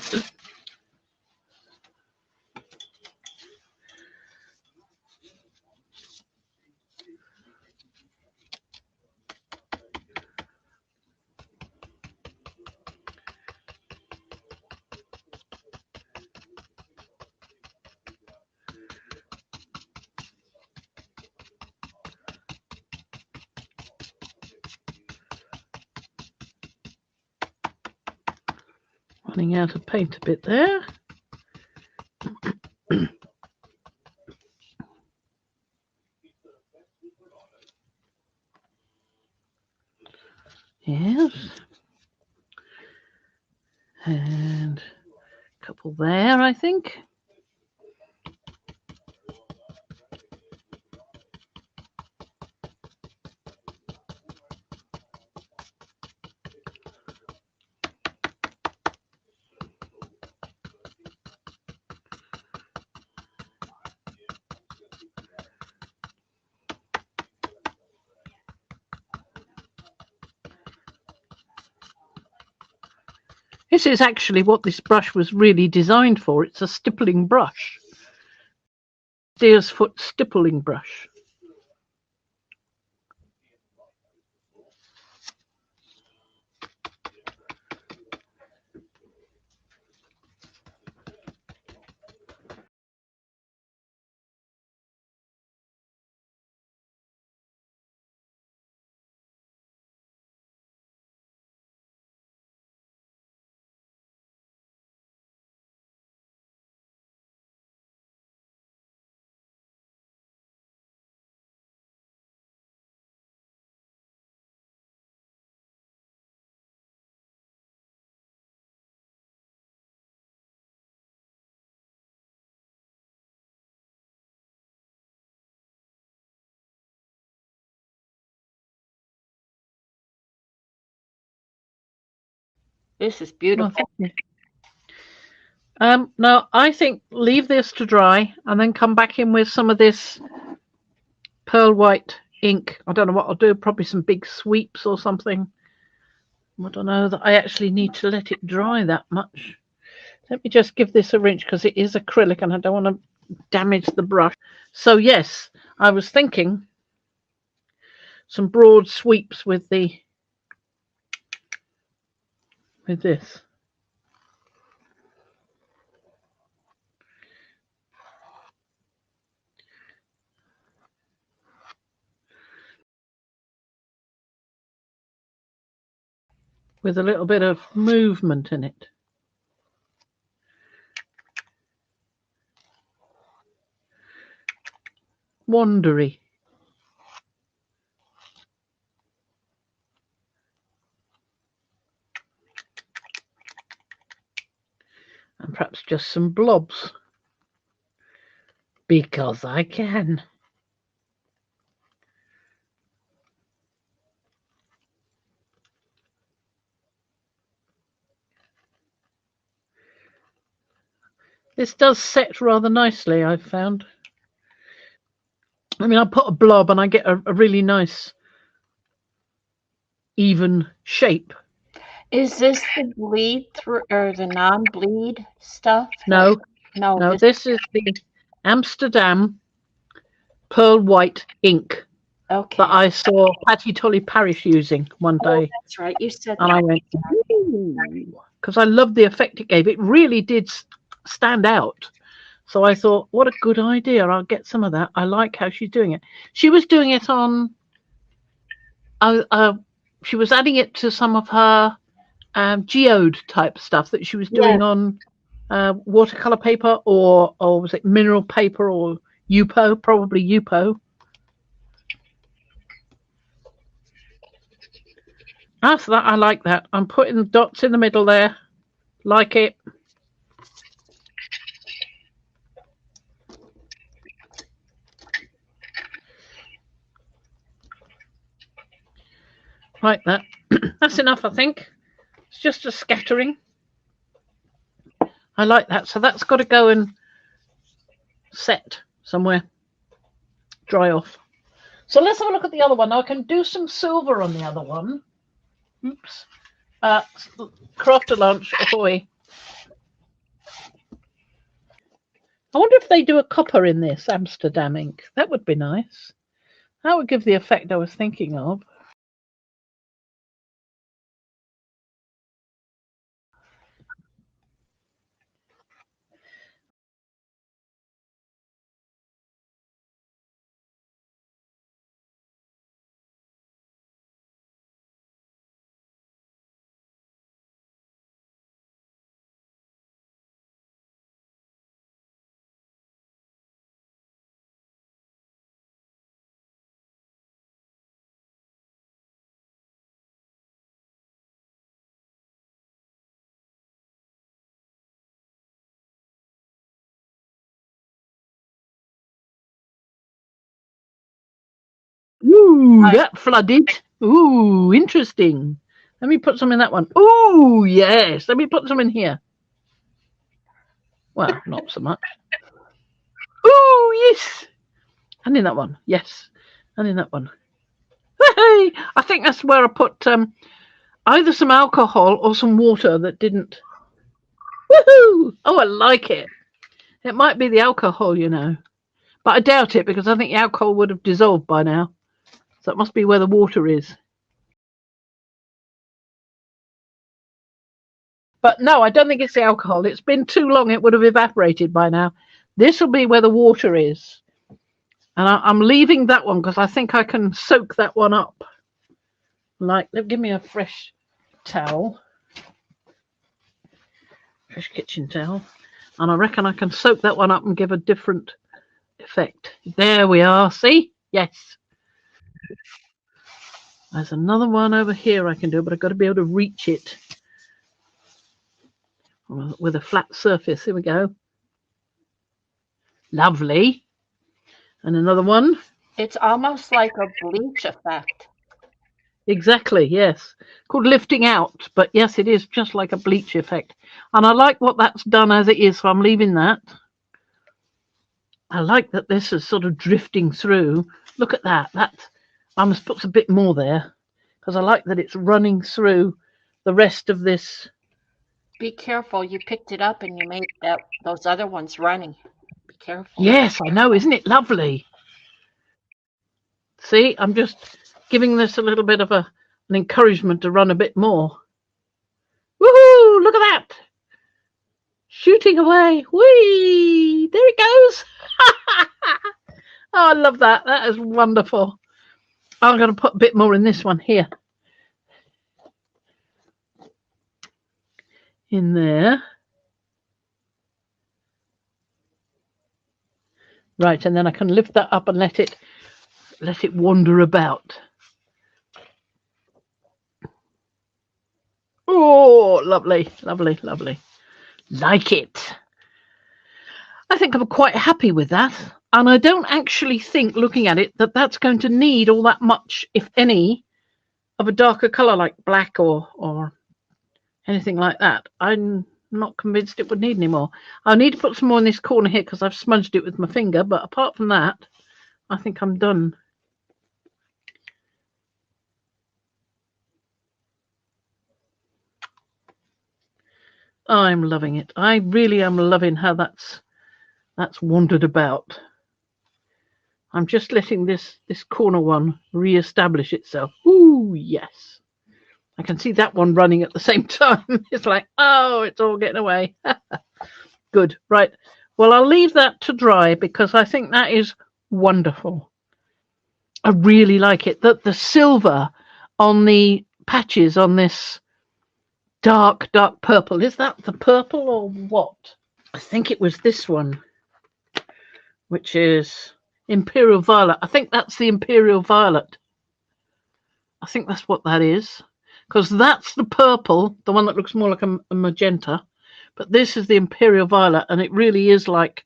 Speaker 1: Running out of paint a bit there. Yes. And a couple there, I think. This is actually what this brush was really designed for. It's a stippling brush. Deer's foot stippling brush.
Speaker 2: This is beautiful.
Speaker 1: Now, I think leave this to dry and then come back in with some of this pearl white ink. I don't know what I'll do, probably some big sweeps or something. I don't know that I actually need to let it dry that much. Let me just give this a rinse because it is acrylic and I don't want to damage the brush. So yes, I was thinking some broad sweeps with this. With a little bit of movement in it. Wandery. And perhaps just some blobs. Because I can. This does set rather nicely, I've found. I mean, I put a blob and I get a really nice, even shape.
Speaker 2: Is this the bleed through or the non-bleed stuff?
Speaker 1: No,
Speaker 2: No.
Speaker 1: This is the Amsterdam Pearl White ink
Speaker 2: Okay.
Speaker 1: that I saw Patty Tully Parish using one day.
Speaker 2: That's right. You said
Speaker 1: and
Speaker 2: that.
Speaker 1: I went, because I loved the effect it gave. It really did stand out. So I thought, what a good idea. I'll get some of that. I like how she's doing it. She was doing it on, she was adding it to some of her geode type stuff that she was doing on watercolor paper or was it mineral paper or Yupo, probably Yupo. So that I like that. I'm putting dots in the middle there. Like it. Like that. That's enough, I think. It's just a scattering. I like that. So that's got to go and set somewhere, dry off. So let's have a look at the other one. Now I can do some silver on the other one. Oops. Craft a lunch, ahoy. I wonder if they do a copper in this Amsterdam ink. That would be nice. That would give the effect I was thinking of. Ooh, that flooded. Ooh, interesting. Let me put some in that one. Ooh, yes. Let me put some in here. Well, not so much. Ooh, yes. And in that one. Yes. And in that one. Hey, I think that's where I put either some alcohol or some water that didn't. Woohoo! Oh, I like it. It might be the alcohol, you know. But I doubt it because I think the alcohol would have dissolved by now. So it must be where the water is. But no, I don't think it's the alcohol. It's been too long. It would have evaporated by now. This will be where the water is. And I'm leaving that one because I think I can soak that one up. Like, give me a fresh towel. Fresh kitchen towel. And I reckon I can soak that one up and give a different effect. There we are. See? Yes. There's another one over here I can do, but I've got to be able to reach it with a flat surface. Here we go. Lovely. And another one.
Speaker 2: It's almost like a bleach effect.
Speaker 1: Exactly, yes. Called lifting out, but yes, it is just like a bleach effect. And I like what that's done as it is, so I'm leaving that. I like that this is sort of drifting through. Look at that. I must put a bit more there because I like that it's running through the rest of this.
Speaker 2: Be careful. You picked it up and you made those other ones running. Be careful.
Speaker 1: Yes, I know. Isn't it lovely? See, I'm just giving this a little bit of an encouragement to run a bit more. Woohoo! Look at that. Shooting away. Whee! There it goes. Oh, I love that. That is wonderful. I'm going to put a bit more in this one here. In there. Right, and then I can lift that up and let it wander about. Oh, lovely, lovely, lovely. Like it. I think I'm quite happy with that. And I don't actually think, looking at it, that that's going to need all that much, if any, of a darker colour like black or anything like that. I'm not convinced it would need any more. I'll need to put some more in this corner here because I've smudged it with my finger. But apart from that, I think I'm done. I'm loving it. I really am loving how that's wandered about. I'm just letting this corner one re-establish itself. Ooh, yes. I can see that one running at the same time. It's like, oh, it's all getting away. Good. Right. Well, I'll leave that to dry because I think that is wonderful. I really like it. The silver on the patches on this dark purple. Is that the purple or what? I think it was this one, which is Imperial Violet. I think that's the Imperial Violet. I think that's what that is. Because that's the purple, the one that looks more like a magenta. But this is the Imperial Violet, and it really is like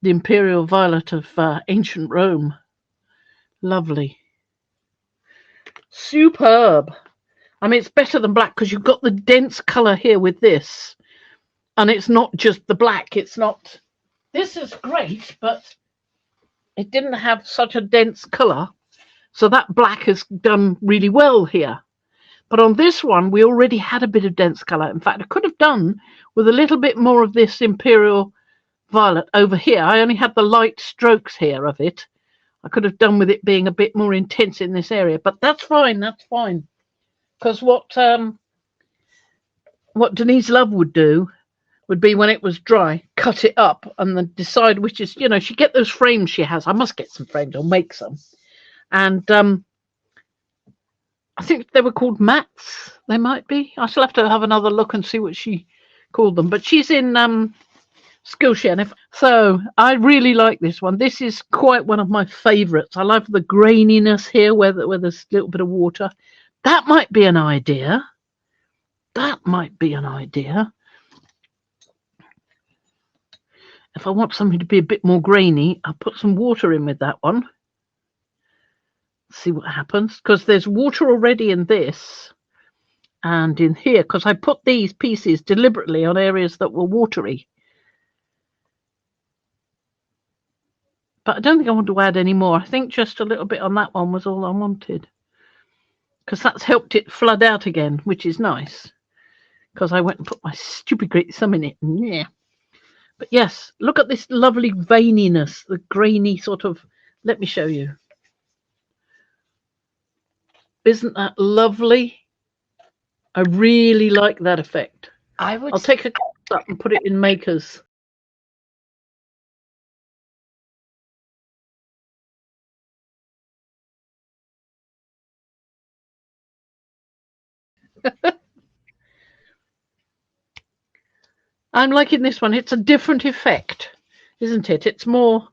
Speaker 1: the Imperial Violet of ancient Rome. Lovely. Superb. I mean, it's better than black because you've got the dense colour here with this. And it's not just the black. It's not... This is great, but it didn't have such a dense colour. So that black has done really well here. But on this one, we already had a bit of dense colour. In fact, I could have done with a little bit more of this Imperial Violet over here. I only had the light strokes here of it. I could have done with it being a bit more intense in this area, but that's fine. That's fine. Because what Denise Love would do would be, when it was dry, cut it up and then decide which is, she get those frames she has. I must get some frames. I'll make some. And I think they were called mats. They might be. I shall have to have another look and see what she called them. But she's in Skillshare. So I really like this one. This is quite one of my favourites. I love the graininess here where there's a little bit of water. That might be an idea. That might be an idea. If I want something to be a bit more grainy, I'll put some water in with that one. See what happens, because there's water already in this and in here, because I put these pieces deliberately on areas that were watery. But I don't think I want to add any more. I think just a little bit on that one was all I wanted, because that's helped it flood out again, which is nice, because I went and put my stupid Great Sum in it. Yeah. But yes, look at this lovely veininess, the grainy sort of, let me show you. Isn't that lovely? I really like that effect. I'll take a cup and put it in Makers. I'm liking this one. It's a different effect, isn't it? It's more.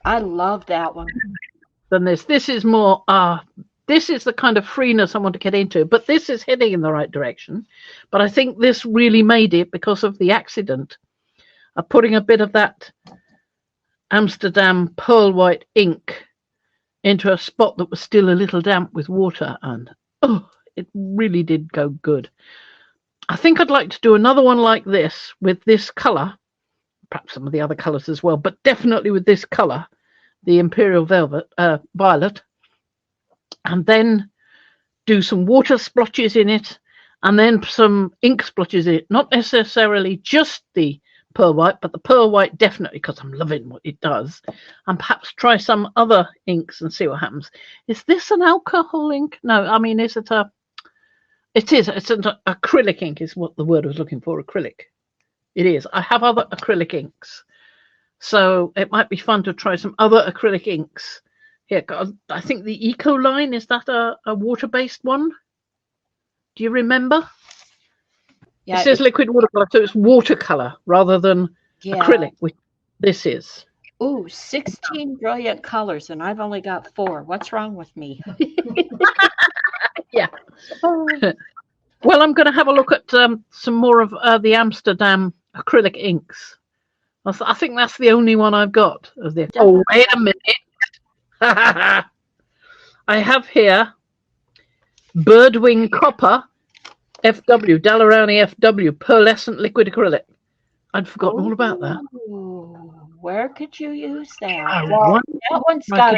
Speaker 2: I love that one.
Speaker 1: Than this. This is more. This is the kind of freeness I want to get into, but this is heading in the right direction. But I think this really made it because of the accident of putting a bit of that Amsterdam pearl white ink into a spot that was still a little damp with water, and it really did go good. I think I'd like to do another one like this with this colour, perhaps some of the other colours as well, but definitely with this colour, the Imperial Violet, and then do some water splotches in it, and then some ink splotches in it. Not necessarily just the pearl white, but the pearl white definitely, because I'm loving what it does. And perhaps try some other inks and see what happens. Is this an alcohol ink? No, I mean, is it a... It is. It's an acrylic ink is what the word I was looking for, acrylic. It is. I have other acrylic inks. So it might be fun to try some other acrylic inks. Here, I think the Eco line, is that a water-based one? Do you remember? Yeah, it says liquid watercolor, so it's watercolor rather than acrylic, which this is.
Speaker 2: Ooh, 16 brilliant colors, and I've only got 4. What's wrong with me?
Speaker 1: Yeah. Well, I'm going to have a look at some more of the Amsterdam acrylic inks. I think that's the only one I've got of the. Oh, wait a minute. I have here Birdwing Copper FW, Daler-Rowney FW, pearlescent liquid acrylic. I'd forgotten all about that.
Speaker 2: Where could you use that? Well, that one's got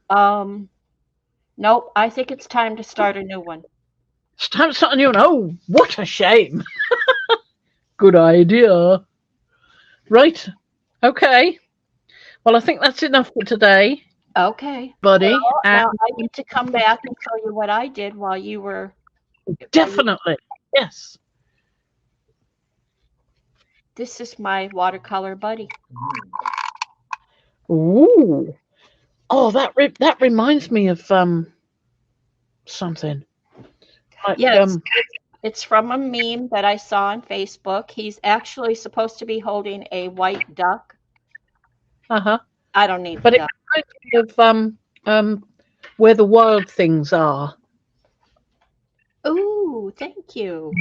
Speaker 2: enough. Nope, I think it's time to start a new one.
Speaker 1: It's time to start a new one. Oh, what a shame. Good idea. Right. Okay. Well, I think that's enough for today.
Speaker 2: Okay.
Speaker 1: Buddy.
Speaker 2: Well, now I need to come back and show you what I did while you were...
Speaker 1: Definitely. Yes.
Speaker 2: This is my watercolor buddy.
Speaker 1: Ooh. Oh, that reminds me of something. Like,
Speaker 2: yes, it's from a meme that I saw on Facebook. He's actually supposed to be holding a white duck.
Speaker 1: Uh-huh.
Speaker 2: I don't need
Speaker 1: but
Speaker 2: the duck.
Speaker 1: It reminds me of Where the Wild Things Are.
Speaker 2: Ooh, thank you.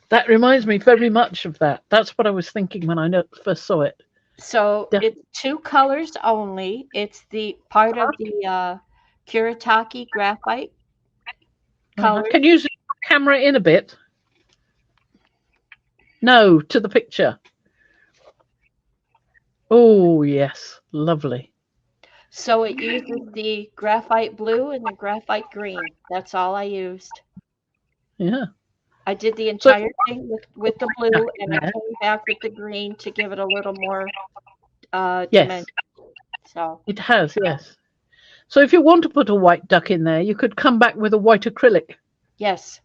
Speaker 1: That reminds me very much of that. That's what I was thinking when I first saw it.
Speaker 2: So it's 2 colors only. It's the part of the Kuretake graphite color.
Speaker 1: Can you zoom the camera in a bit? No, to the picture. Oh, yes. Lovely.
Speaker 2: So it uses the graphite blue and the graphite green. That's all I used.
Speaker 1: Yeah.
Speaker 2: I did the
Speaker 1: So
Speaker 2: entire thing with the blue, and I came back with the green to give it a little more
Speaker 1: yes,
Speaker 2: dimension. So
Speaker 1: it has. Yes. So if you want to put a white duck in there, you could come back with a white acrylic.
Speaker 2: yes,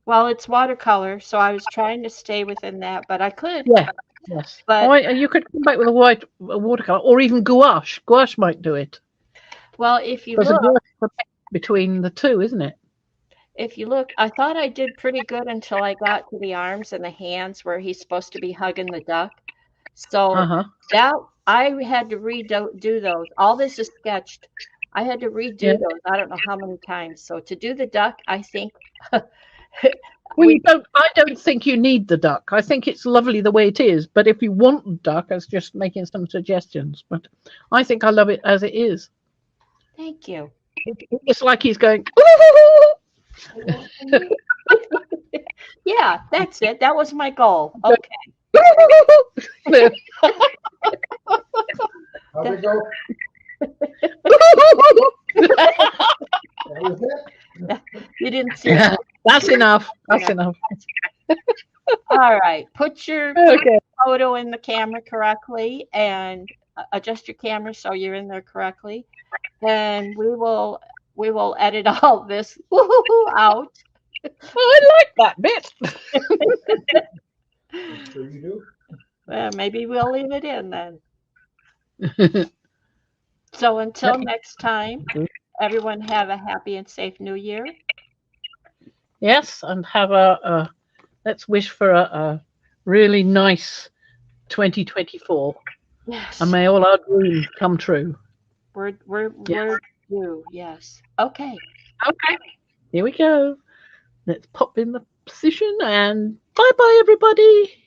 Speaker 2: well, it's watercolor, so I was trying to stay within that, but I could.
Speaker 1: Yeah. Yes.
Speaker 2: But
Speaker 1: Or you could come back with a watercolor, or even gouache. Gouache might do it.
Speaker 2: well, if you
Speaker 1: Because the
Speaker 2: look,
Speaker 1: gouache is between the two, isn't it?
Speaker 2: I thought I did pretty good until I got to the arms and the hands where he's supposed to be hugging the duck.
Speaker 1: Uh
Speaker 2: So
Speaker 1: huh.
Speaker 2: that I had to redo do those. All this is sketched. I had to redo
Speaker 1: Yeah.
Speaker 2: those. I don't know how many times. So to do the duck, I think
Speaker 1: Well,
Speaker 2: we
Speaker 1: I don't think you need the duck. I think it's lovely the way it is. But if you want the duck, I was just making some suggestions. But I think I love it as it is.
Speaker 2: thank you.
Speaker 1: It's like he's going.
Speaker 2: Yeah, that's it. That was my goal. Okay.
Speaker 3: How'd it go? That was it?
Speaker 2: You didn't see it.
Speaker 1: That's enough. That's enough.
Speaker 2: All right. Put your
Speaker 1: Okay.
Speaker 2: photo in the camera correctly and adjust your camera so you're in there correctly. And we will edit all this out.
Speaker 1: I like that bit.
Speaker 3: Sure you do.
Speaker 2: Maybe we'll leave it in then. So until next time, everyone have a happy and safe new year.
Speaker 1: Yes, and have let's wish for a really nice 2024,
Speaker 2: Yes.
Speaker 1: and may all our dreams come true.
Speaker 2: We're due. Yes. Okay.
Speaker 1: Okay, here we go. Let's pop in the position and bye bye, everybody.